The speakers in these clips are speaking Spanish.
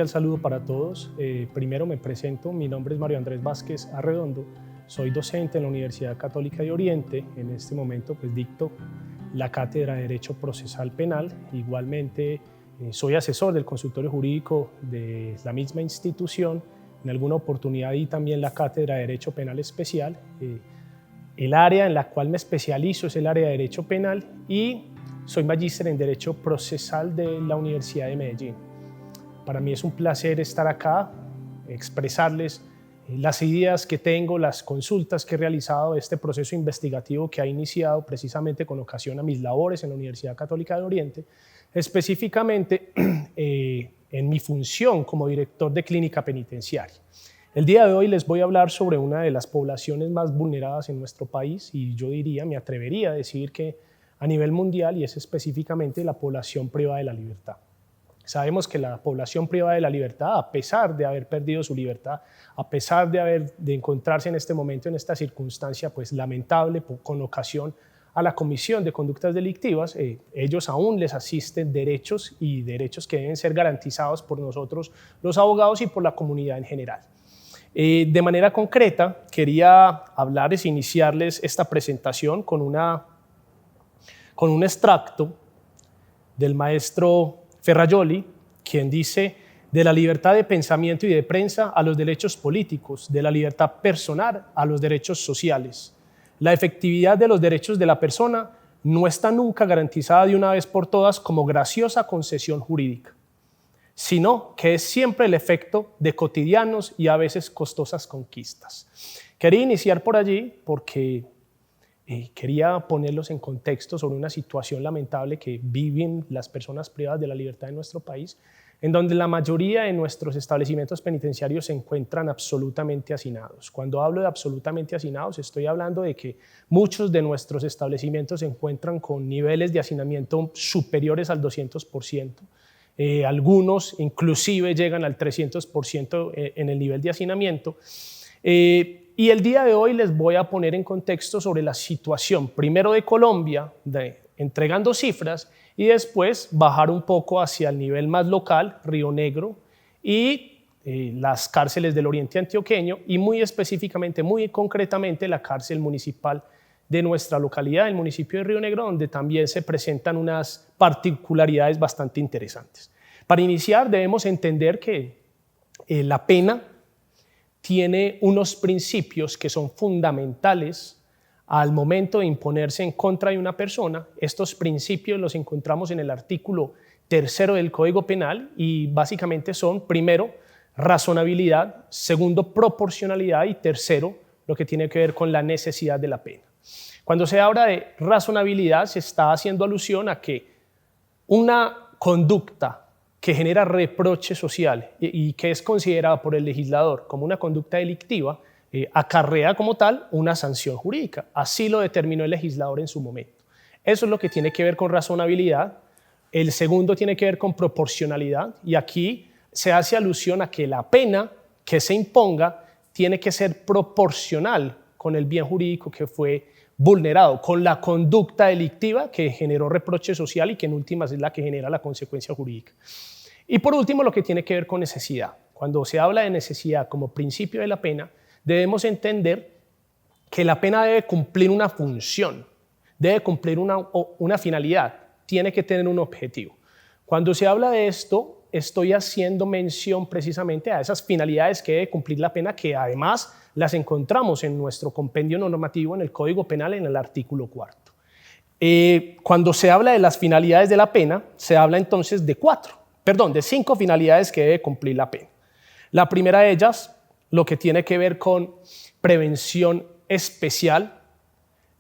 cordial saludo para todos. Primero me presento, mi nombre es Mario Andrés Vázquez Arredondo, soy docente en la Universidad Católica de Oriente. En este momento pues dicto la cátedra de Derecho Procesal Penal. Igualmente soy asesor del consultorio jurídico de la misma institución. En alguna oportunidad di también la cátedra de Derecho Penal Especial. El área en la cual me especializo es el área de Derecho Penal y soy magíster en Derecho Procesal de la Universidad de Medellín. Para mí es un placer estar acá, expresarles las ideas que tengo, las consultas que he realizado, este proceso investigativo que ha iniciado precisamente con ocasión a mis labores en la Universidad Católica de Oriente, específicamente en mi función como director de clínica penitenciaria. El día de hoy les voy a hablar sobre una de las poblaciones más vulneradas en nuestro país y yo diría, me atrevería a decir que a nivel mundial, y es específicamente la población privada de la libertad. Sabemos que la población privada de la libertad, a pesar de haber perdido su libertad, a pesar de encontrarse en este momento, en esta circunstancia pues lamentable con ocasión a la comisión de conductas delictivas, ellos aún les asisten derechos y derechos que deben ser garantizados por nosotros los abogados y por la comunidad en general. De manera concreta, quería hablarles, iniciarles esta presentación con un extracto del maestro Ferrajoli, quien dice: de la libertad de pensamiento y de prensa a los derechos políticos, de la libertad personal a los derechos sociales. La efectividad de los derechos de la persona no está nunca garantizada de una vez por todas como graciosa concesión jurídica, sino que es siempre el efecto de cotidianos y a veces costosas conquistas. Quería iniciar por allí porque quería ponerlos en contexto sobre una situación lamentable que viven las personas privadas de la libertad en nuestro país, en donde la mayoría de nuestros establecimientos penitenciarios se encuentran absolutamente hacinados. Cuando hablo de absolutamente hacinados, estoy hablando de que muchos de nuestros establecimientos se encuentran con niveles de hacinamiento superiores al 200%. Algunos inclusive llegan al 300% en el nivel de hacinamiento. Y el día de hoy les voy a poner en contexto sobre la situación, primero de Colombia, entregando cifras, y después bajar un poco hacia el nivel más local, Río Negro, y las cárceles del Oriente Antioqueño, y muy específicamente, muy concretamente, la cárcel municipal de nuestra localidad, el municipio de Río Negro, donde también se presentan unas particularidades bastante interesantes. Para iniciar, debemos entender que la pena tiene unos principios que son fundamentales al momento de imponerse en contra de una persona. Estos principios los encontramos en el artículo 3 del Código Penal y básicamente son, primero, razonabilidad, segundo, proporcionalidad y tercero, lo que tiene que ver con la necesidad de la pena. Cuando se habla de razonabilidad, se está haciendo alusión a que una conducta que genera reproche social y que es considerada por el legislador como una conducta delictiva, acarrea como tal una sanción jurídica. Así lo determinó el legislador en su momento. Eso es lo que tiene que ver con razonabilidad. El segundo tiene que ver con proporcionalidad y aquí se hace alusión a que la pena que se imponga tiene que ser proporcional con el bien jurídico que fue vulnerado, con la conducta delictiva que generó reproche social y que en últimas es la que genera la consecuencia jurídica. Y por último, lo que tiene que ver con necesidad. Cuando se habla de necesidad como principio de la pena, debemos entender que la pena debe cumplir una función, debe cumplir una finalidad, tiene que tener un objetivo. Cuando se habla de esto, estoy haciendo mención precisamente a esas finalidades que debe cumplir la pena, que además las encontramos en nuestro compendio normativo en el Código Penal en el artículo 4. Cuando se habla de las finalidades de la pena, se habla entonces de 5 finalidades que debe cumplir la pena. La primera de ellas, lo que tiene que ver con prevención especial.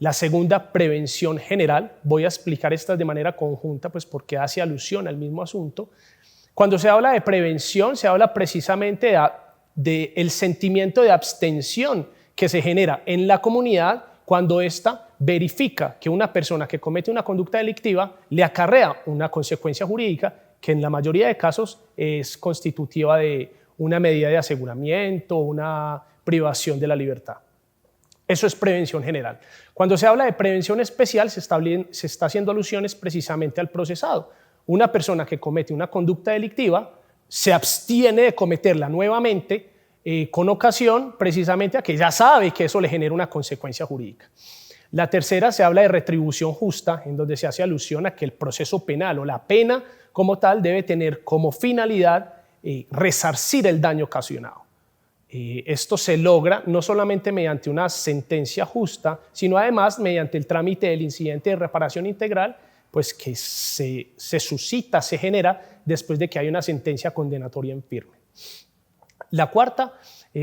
La segunda, prevención general. Voy a explicar estas de manera conjunta, pues porque hace alusión al mismo asunto. Cuando se habla de prevención, se habla precisamente del sentimiento de abstención que se genera en la comunidad cuando ésta verifica que una persona que comete una conducta delictiva le acarrea una consecuencia jurídica que en la mayoría de casos es constitutiva de una medida de aseguramiento o una privación de la libertad. Eso es prevención general. Cuando se habla de prevención especial, se está haciendo alusiones precisamente al procesado. Una persona que comete una conducta delictiva se abstiene de cometerla nuevamente con ocasión precisamente a que ya sabe que eso le genera una consecuencia jurídica. La tercera se habla de retribución justa, en donde se hace alusión a que el proceso penal o la pena como tal debe tener como finalidad resarcir el daño ocasionado. Esto se logra no solamente mediante una sentencia justa, sino además mediante el trámite del incidente de reparación integral, pues que se suscita, se genera después de que hay una sentencia condenatoria en firme. La cuarta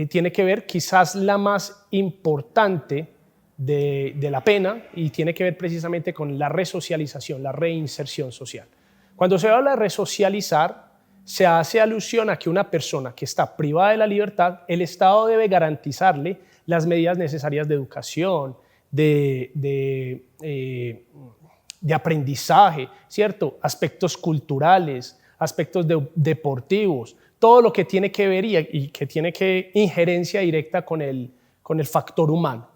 tiene que ver, quizás la más importante de la pena, y tiene que ver precisamente con la resocialización, la reinserción social. Cuando se habla de resocializar, se hace alusión a que una persona que está privada de la libertad, el Estado debe garantizarle las medidas necesarias de educación, de aprendizaje, ¿cierto? Aspectos culturales, aspectos deportivos, todo lo que tiene que ver y que tiene que injerencia directa con el factor humano.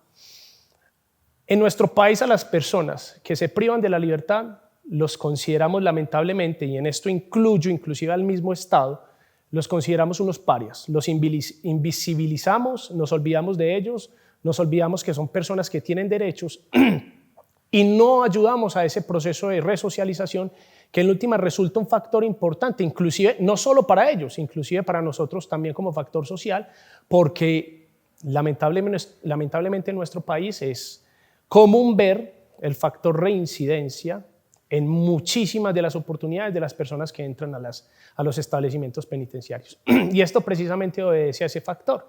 En nuestro país, a las personas que se privan de la libertad los consideramos lamentablemente, y en esto incluyo inclusive al mismo Estado, los consideramos unos parias, los invisibilizamos, nos olvidamos de ellos, nos olvidamos que son personas que tienen derechos y no ayudamos a ese proceso de resocialización que en última resulta un factor importante, inclusive no solo para ellos, inclusive para nosotros también como factor social, porque lamentablemente en nuestro país es común ver el factor reincidencia en muchísimas de las oportunidades de las personas que entran a los establecimientos penitenciarios. Y esto precisamente obedece a ese factor,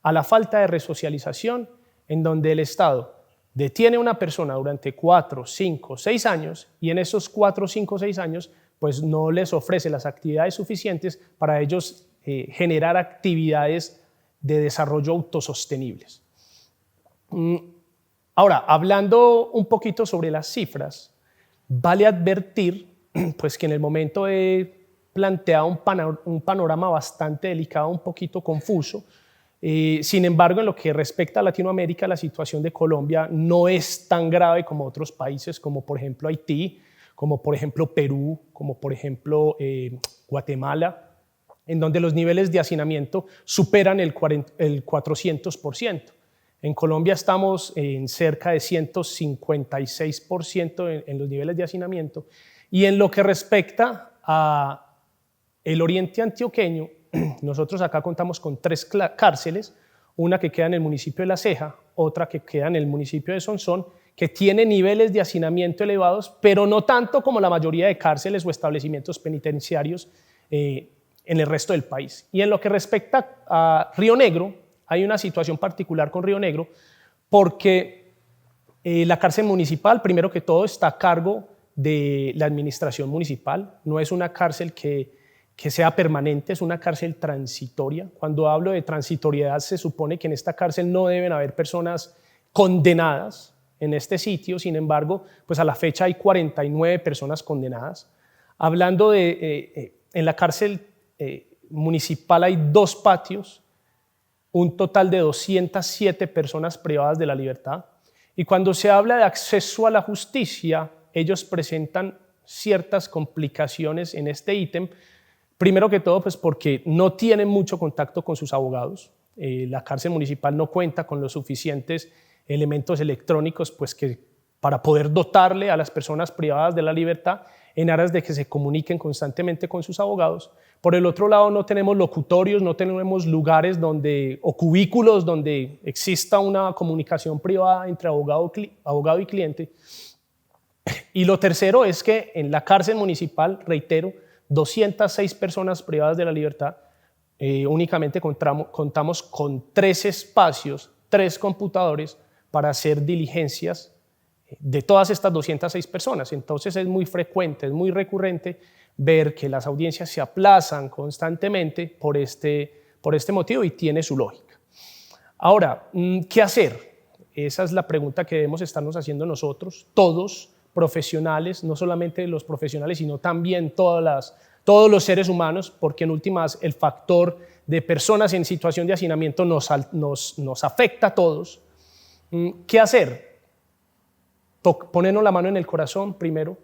a la falta de resocialización, en donde el Estado detiene a una persona durante 4, 5, 6 años y en esos 4, 5, 6 años pues no les ofrece las actividades suficientes para ellos generar actividades de desarrollo autosostenibles. Ahora, hablando un poquito sobre las cifras, vale advertir pues, que en el momento he planteado un panorama bastante delicado, un poquito confuso. Sin embargo, en lo que respecta a Latinoamérica, la situación de Colombia no es tan grave como otros países, como por ejemplo Haití, como por ejemplo Perú, como por ejemplo Guatemala, en donde los niveles de hacinamiento superan el 400%. En Colombia estamos en cerca de 156% en los niveles de hacinamiento. Y en lo que respecta a el oriente antioqueño, nosotros acá contamos con 3 cárceles, una que queda en el municipio de La Ceja, otra que queda en el municipio de Sonsón, que tiene niveles de hacinamiento elevados, pero no tanto como la mayoría de cárceles o establecimientos penitenciarios en el resto del país. Y en lo que respecta a Río Negro, hay una situación particular con Río Negro porque la cárcel municipal, primero que todo, está a cargo de la administración municipal. No es una cárcel que sea permanente, es una cárcel transitoria. Cuando hablo de transitoriedad, se supone que en esta cárcel no deben haber personas condenadas en este sitio. Sin embargo, pues a la fecha hay 49 personas condenadas. Hablando en la cárcel municipal hay 2 patios, un total de 207 personas privadas de la libertad. Y cuando se habla de acceso a la justicia, ellos presentan ciertas complicaciones en este ítem. Primero que todo, pues porque no tienen mucho contacto con sus abogados. La cárcel municipal no cuenta con los suficientes elementos electrónicos pues que para poder dotarle a las personas privadas de la libertad en aras de que se comuniquen constantemente con sus abogados. Por el otro lado, no tenemos locutorios, no tenemos lugares o cubículos donde exista una comunicación privada entre abogado y cliente. Y lo tercero es que en la cárcel municipal, reitero, 206 personas privadas de la libertad, únicamente contamos con 3 espacios, 3 computadores para hacer diligencias de todas estas 206 personas. Entonces es muy frecuente, es muy recurrente ver que las audiencias se aplazan constantemente por este motivo y tiene su lógica. Ahora, ¿qué hacer? Esa es la pregunta que debemos estarnos haciendo nosotros, todos profesionales, no solamente los profesionales, sino también todos los seres humanos, porque en últimas el factor de personas en situación de hacinamiento nos afecta a todos. ¿Qué hacer? Ponernos la mano en el corazón primero,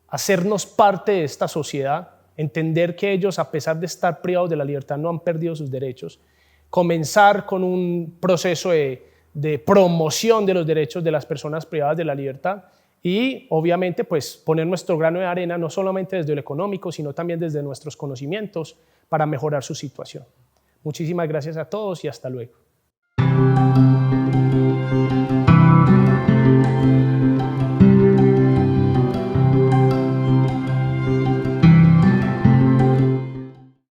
hacernos parte de esta sociedad, entender que ellos, a pesar de estar privados de la libertad, no han perdido sus derechos, comenzar con un proceso de promoción de los derechos de las personas privadas de la libertad y obviamente pues poner nuestro grano de arena no solamente desde lo económico, sino también desde nuestros conocimientos para mejorar su situación. Muchísimas gracias a todos y hasta luego.